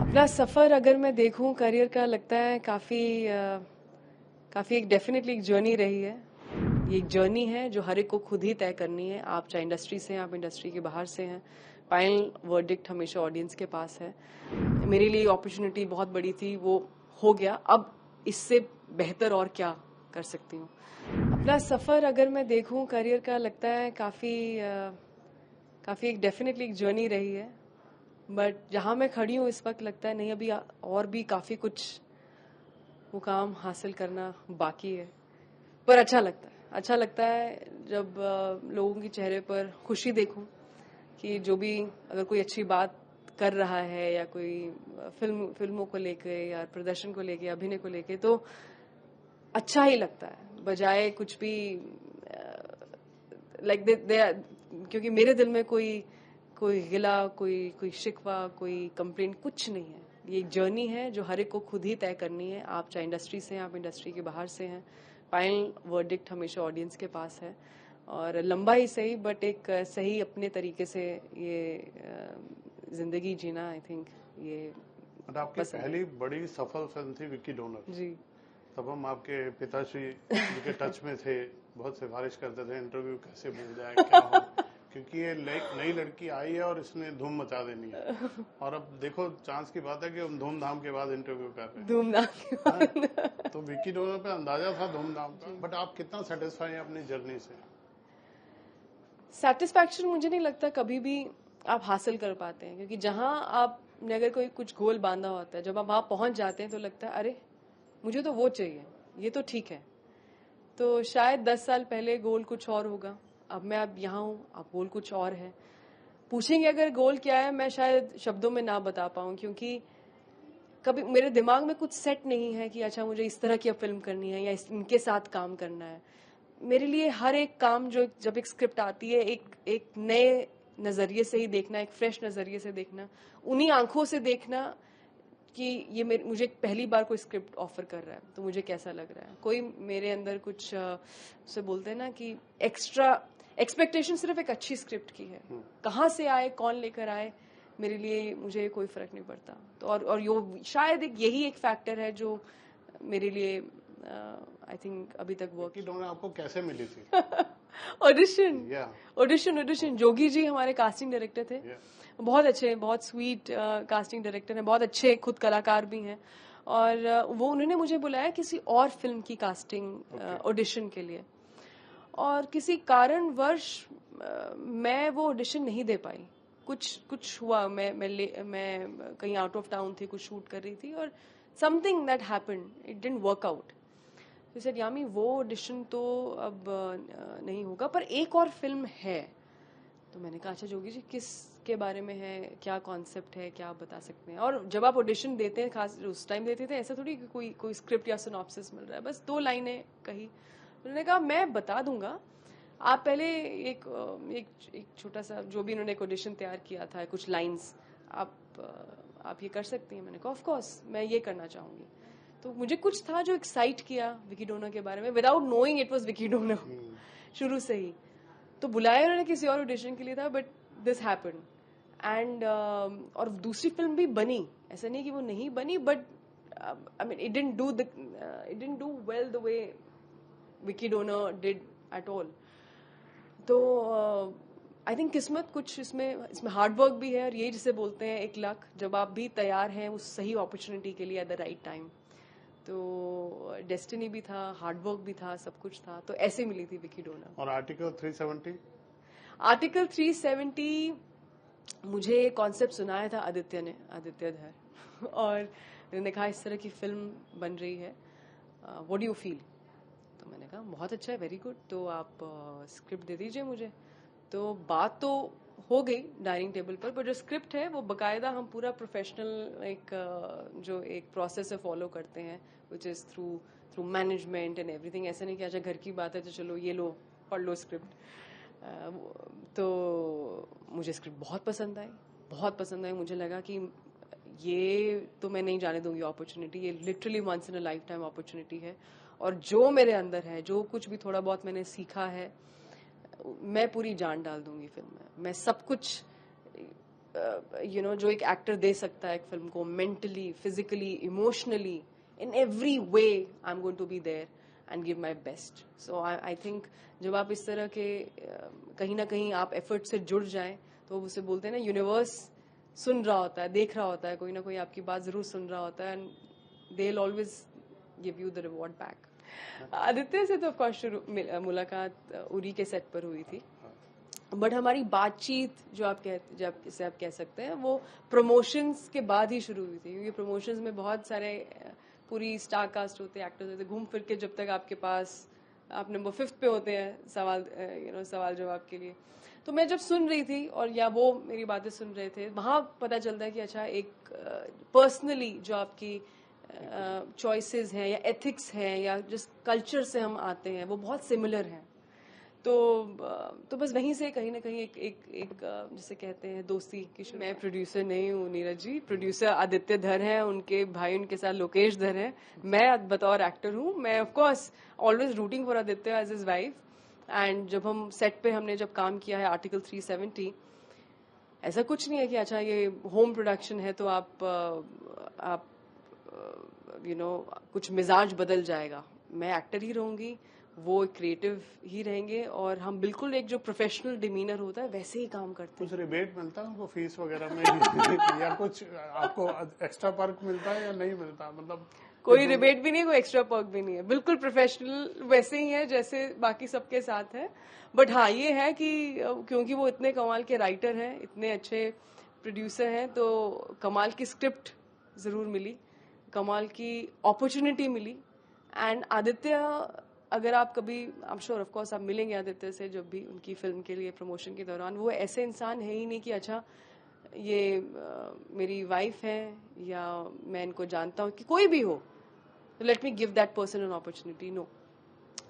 अपना सफ़र अगर मैं देखूं करियर का, लगता है काफ़ी एक डेफिनेटली एक जर्नी रही है। ये एक जर्नी है जो हर एक को खुद ही तय करनी है। आप चाहे इंडस्ट्री से हैं, आप इंडस्ट्री के बाहर से हैं, फाइनल वर्डिक्ट हमेशा ऑडियंस के पास है। मेरे लिए अपॉर्चुनिटी बहुत बड़ी थी, वो हो गया। अब इससे बेहतर और क्या कर सकती हूँ। अपना सफ़र अगर मैं देखूं करियर का, लगता है काफ़ी एक डेफिनेटली एक जर्नी रही है। बट जहाँ मैं खड़ी हूँ इस वक्त, लगता है नहीं, अभी और भी काफ़ी कुछ मुकाम हासिल करना बाकी है। पर अच्छा लगता है जब लोगों के चेहरे पर खुशी देखूं कि जो भी अगर कोई अच्छी बात कर रहा है, या कोई फिल्मों को लेके या प्रदर्शन को लेके, अभिनय को लेके, तो अच्छा ही लगता है, बजाय कुछ भी लाइक दे क्योंकि मेरे दिल में कोई गिला, कोई शिकवा, कोई कंप्लेंट कुछ नहीं है। ये एक जर्नी है जो हर एक को खुद ही तय करनी है। आप चाहे इंडस्ट्री से हैं, आप इंडस्ट्री के बाहर से हैं, फाइनल वर्डिक्ट हमेशा ऑडियंस के पास है। और लंबा ही सही, बट एक सही अपने तरीके से ये जिंदगी जीना, आई थिंक ये बट आपकी पहली बड़ी सफल फिल्म थी विक्की डोनर जी। तब हम आपके पिताश्री जी के टच में थे, बहुत सिफारिश करते थे इंटरव्यू कैसे मिल जाए, क्या हो, क्योंकि ये नई लड़की आई है और इसने धूम मचा देनी है। और अब देखो, चांस की बात है कि हम धूमधाम के बाद इंटरव्यू कर रहे हैं। धूमधाम तो विक्की डोनर पे अंदाजा था धूमधाम का, बट आप कितना सेटिस्फाई हैं अपनी जर्नी से? सेटिस्फैक्शन मुझे नहीं लगता कभी भी आप हासिल कर पाते हैं, क्योंकि जहां आपने अगर कोई कुछ गोल बांधा होता है, जब आप वहां पहुंच जाते हैं तो लगता है अरे मुझे तो वो चाहिए, ये तो ठीक है। तो शायद 10 साल पहले गोल कुछ और होगा, अब मैं अब यहाँ हूँ, अब गोल कुछ और है। पूछेंगे अगर गोल क्या है, मैं शायद शब्दों में ना बता पाऊँ, क्योंकि कभी मेरे दिमाग में कुछ सेट नहीं है कि अच्छा मुझे इस तरह की अब फिल्म करनी है या इनके साथ काम करना है। मेरे लिए हर एक काम, जो जब एक स्क्रिप्ट आती है, एक नए नजरिए से ही देखना, एक फ्रेश नजरिए से देखना, उन्हीं आंखों से देखना कि ये मुझे पहली बार कोई स्क्रिप्ट ऑफर कर रहा है तो मुझे कैसा लग रहा है। कोई मेरे अंदर कुछ से बोलते हैं ना कि एक्स्ट्रा एक्सपेक्टेशन सिर्फ एक अच्छी स्क्रिप्ट की है। कहाँ से आए, कौन लेकर आए, मेरे लिए मुझे कोई फर्क नहीं पड़ता। तो और यो शायद यही एक फैक्टर है जो मेरे लिए आई थिंक अभी तक वर्क। विक्की डोनर आपको कैसे मिली थी? ऑडिशन जोगी जी हमारे कास्टिंग डायरेक्टर थे। बहुत अच्छे, बहुत स्वीट कास्टिंग डायरेक्टर हैं, बहुत अच्छे खुद कलाकार भी हैं। और वो उन्होंने मुझे बुलाया किसी और फिल्म की कास्टिंग ऑडिशन के लिए, और किसी कारणवश मैं वो ऑडिशन नहीं दे पाई। कुछ हुआ, मैं कहीं आउट ऑफ टाउन थी, कुछ शूट कर रही थी, और something that happened, it didn't work out. तो सर यामी वो ऑडिशन तो अब नहीं होगा, पर एक और फिल्म है। तो मैंने कहा अच्छा जोगी जी, किस के बारे में है, क्या कॉन्सेप्ट है, क्या आप बता सकते हैं। और जब आप ऑडिशन देते हैं, खास उस टाइम देते थे, ऐसा थोड़ी कि कोई स्क्रिप्ट या सिनॉप्सिस मिल रहा है, बस 2 लाइनें कही। उन्होंने कहा मैं बता दूंगा, आप पहले एक छोटा सा, जो भी उन्होंने एक ऑडिशन तैयार किया था, कुछ लाइंस, आप ये कर सकती हैं। मैंने कहा ऑफ कोर्स मैं ये करना चाहूंगी। तो मुझे कुछ था जो एक्साइट किया विकी डोनर के बारे में, without knowing it was Vicky donor शुरू से ही। तो बुलाया उन्होंने किसी और ऑडिशन के लिए था, बट दिस हैपेंड। एंड और दूसरी फिल्म भी बनी, ऐसा नहीं कि वो नहीं बनी, but I mean it didn't do well the way Vicky donor did at all. तो आई थिंक किस्मत कुछ इसमें हार्ड वर्क भी है, और ये जिसे बोलते हैं एक लक, जब आप भी तैयार हैं उस सही अपॉर्चुनिटी के लिए एट द राइट टाइम। तो डेस्टिनी भी था, हार्ड वर्क भी था, सब कुछ था, तो ऐसे मिली थी विकी डोनर। और आर्टिकल 370? आर्टिकल 370 मुझे कॉन्सेप्ट सुनाया था आदित्य धर और उन्होंने कहा इस तरह की फिल्म बन रही है, व्हाट डू यू फील। तो मैंने कहा बहुत अच्छा है, वेरी गुड, तो आप स्क्रिप्ट दे दीजिए मुझे। तो बात तो हो गई डाइनिंग टेबल पर जो स्क्रिप्ट है वो बकायदा हम पूरा प्रोफेशनल जो एक प्रोसेस है फॉलो करते हैं, which is through management and everything. ऐसा नहीं कि अच्छा घर की बात है तो चलो ये लो पढ़ लो स्क्रिप्ट। तो मुझे स्क्रिप्ट बहुत पसंद आई। मुझे लगा कि ये तो मैं नहीं जाने दूंगी अपॉर्चुनिटी, ये literally once in a lifetime opportunity है। और जो मेरे अंदर है, जो कुछ भी थोड़ा बहुत मैंने सीखा है, मैं पूरी जान डाल दूंगी फिल्म में। मैं सब कुछ जो एक एक्टर दे सकता है एक फिल्म को, mentally, physically, emotionally, in every way I am going to be there and give my best. So I think जब आप इस तरह के कहीं ना कहीं आप एफर्ट से जुड़ जाएं, तो उसे बोलते हैं ना, यूनिवर्स सुन रहा होता है, देख रहा होता है, कोई ना कोई आपकी बात जरूर सुन रहा होता है, and they will always give you the reward back. Aditya से तो ऑफकोर्स मुलाकात उरी के सेट पर हुई थी, बट हमारी बातचीत जो आप कह सकते हैं वो प्रमोशंस के बाद ही शुरू हुई थी, क्योंकि प्रमोशंस में बहुत सारे पूरी स्टार कास्ट होते हैं, एक्टर्स होते हैं, घूम फिर के जब तक आपके पास आप नंबर 5 पे होते हैं सवाल जवाब के लिए. तो मैं जब सुन रही थी और या वो मेरी बातें सुन रहे थे, वहां पता चलता है कि अच्छा एक पर्सनली जो आपकी चॉइसेस हैं या एथिक्स हैं या जिस कल्चर से हम आते हैं वो बहुत सिमिलर हैं. तो बस वहीं से कहीं ना कहीं एक जिसे कहते हैं दोस्ती की शुरू. मैं प्रोड्यूसर नहीं हूँ नीरज जी, प्रोड्यूसर आदित्य धर हैं, उनके भाई उनके साथ लोकेश धर हैं. मैं बतौर एक्टर हूँ. मैं of course always rooting for Aditya as his wife. And जब हम सेट पे हमने जब काम किया है आर्टिकल 370, ऐसा कुछ नहीं है कि अच्छा ये होम प्रोडक्शन है तो आप कुछ मिजाज बदल जाएगा. मैं एक्टर ही रहूंगी, वो क्रिएटिव ही रहेंगे, और हम बिल्कुल एक जो प्रोफेशनल डिमीनर होता है वैसे ही काम करते हैं. कुछ रिबेट मिलता है उनको फीस वगैरह में या कुछ आपको एक्स्ट्रा पर्क मिलता है या नहीं मिलता? मतलब कोई रिबेट भी नहीं, कोई एक्स्ट्रा पर्क भी नहीं है, बिल्कुल प्रोफेशनल वैसे ही है जैसे बाकी सबके साथ है. बट हाँ ये है कि क्योंकि वो इतने कमाल के राइटर हैं, इतने अच्छे प्रोड्यूसर हैं, तो कमाल की स्क्रिप्ट जरूर मिली, कमाल की अपॉर्चुनिटी मिली. एंड आदित्य, अगर आप कभी, I am sure of course आप मिलेंगे आदित्य से जब भी उनकी फिल्म के लिए प्रमोशन के दौरान, वो ऐसे इंसान है ही नहीं कि अच्छा ये मेरी वाइफ है या मैं इनको जानता हूँ, कि कोई भी हो let me give that person an opportunity. No,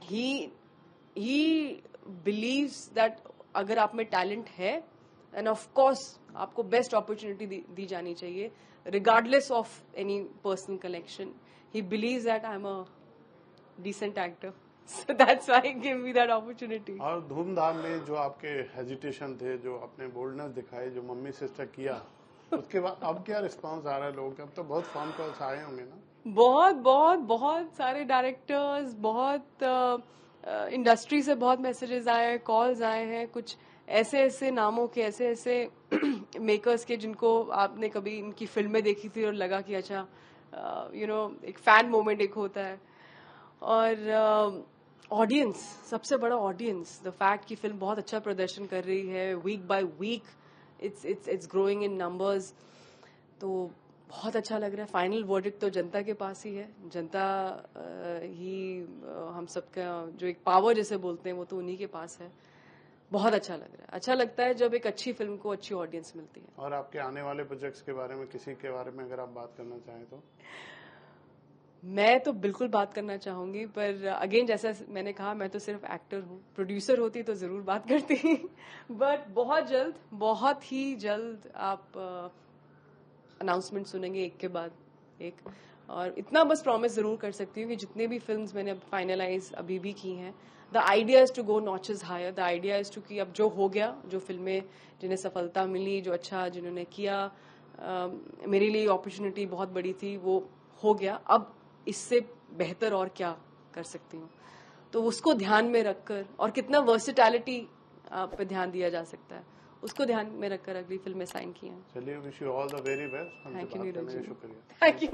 he believes that अगर आप में टैलेंट है एंड ऑफ कोर्स आपको बेस्ट अपॉर्चुनिटी दी जानी चाहिए regardless of any personal connection. He believes that I am a decent actor, so that's why he gave me that opportunity. और धूमधाम में जो आपके हेजिटेशन थे, जो आपने बोल्डनेस दिखाई, जो मम्मी सिस्टर किया, उसके बाद अब क्या रिस्पांस आ रहा है लोगों का? अब तो बहुत फोन कॉल्स आए होंगे ना? बहुत सारे डायरेक्टर्स, बहुत इंडस्ट्री से बहुत मैसेजेस आए, कॉल्स आए हैं, कुछ ऐसे नामों के, ऐसे मेकर्स के जिनको आपने कभी इनकी फिल्में देखी थी और लगा कि अच्छा एक फैन मोमेंट एक होता है. और ऑडियंस, सबसे बड़ा ऑडियंस, द फैक्ट कि फिल्म बहुत अच्छा प्रदर्शन कर रही है, week by week it's growing in numbers, तो बहुत अच्छा लग रहा है. फाइनल वर्डिक्ट तो जनता के पास ही है. जनता ही हम सबका जो एक पावर जैसे बोलते हैं वो तो उन्हीं के पास है. बहुत अच्छा लग रहा है. अच्छा लगता है जब एक अच्छी फिल्म को अच्छी ऑडियंस मिलती है. और आपके आने वाले प्रोजेक्ट्स के बारे में, किसी के बारे में अगर आप बात करना चाहें तो? मैं तो बिल्कुल बात करना चाहूंगी, पर अगेन जैसा मैंने कहा, मैं तो सिर्फ एक्टर हूँ. प्रोड्यूसर होती तो जरूर बात करती. बट बहुत ही जल्द आप अनाउंसमेंट सुनेंगे एक के बाद एक. और इतना बस प्रॉमिस जरूर कर सकती हूँ कि जितने भी फिल्म्स मैंने फाइनलाइज अभी भी की हैं, the idea is to go notches higher. The idea is to कि अब जो हो गया, जो फिल्में जिन्हें सफलता मिली, जो अच्छा जिन्होंने किया, मेरे लिए अपॉर्चुनिटी बहुत बड़ी थी, वो हो गया. अब इससे बेहतर और क्या कर सकती हूँ, तो उसको ध्यान में रखकर, और कितना वर्सेटैलिटी पे ध्यान दिया जा सकता है, उसको ध्यान में रखकर अगली फिल्में साइन की हैं. चलिए, wish you all the very best. Thank you Neeraj ji. शुक्रिया. Thank you.